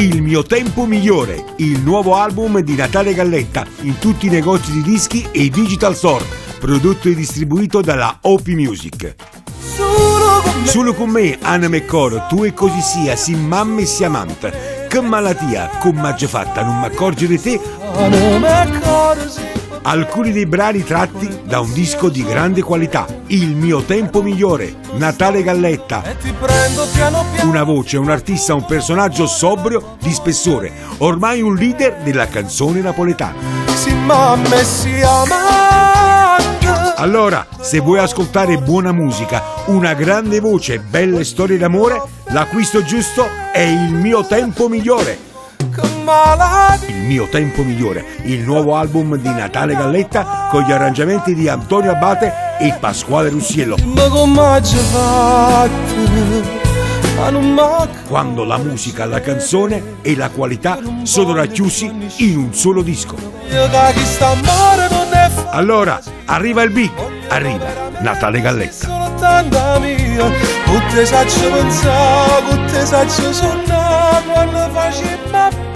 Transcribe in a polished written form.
Il mio tempo migliore, il nuovo album di Natale Galletta in tutti i negozi di dischi e digital store, prodotto e distribuito dalla OP Music. Solo con me, Anna McCoro, tu e così sia, si mamma e si amante. Che malattia, come m'ha già fatta, non m'accorgere di te? Alcuni dei brani tratti da un disco di grande qualità, Il mio tempo migliore, Natale Galletta. Una voce, un artista, un personaggio sobrio di spessore, ormai un leader della canzone napoletana. Allora, se vuoi ascoltare buona musica, una grande voce e belle storie d'amore, l'acquisto giusto è Il mio tempo migliore. Il mio tempo migliore, il nuovo album di Natale Galletta con gli arrangiamenti di Antonio Abate e Pasquale Russiello. Quando la musica, la canzone e la qualità sono racchiusi in un solo disco. Allora, arriva il big, arriva Natale Galletta. Con te faccio pensare, con te faccio suonare quando faccio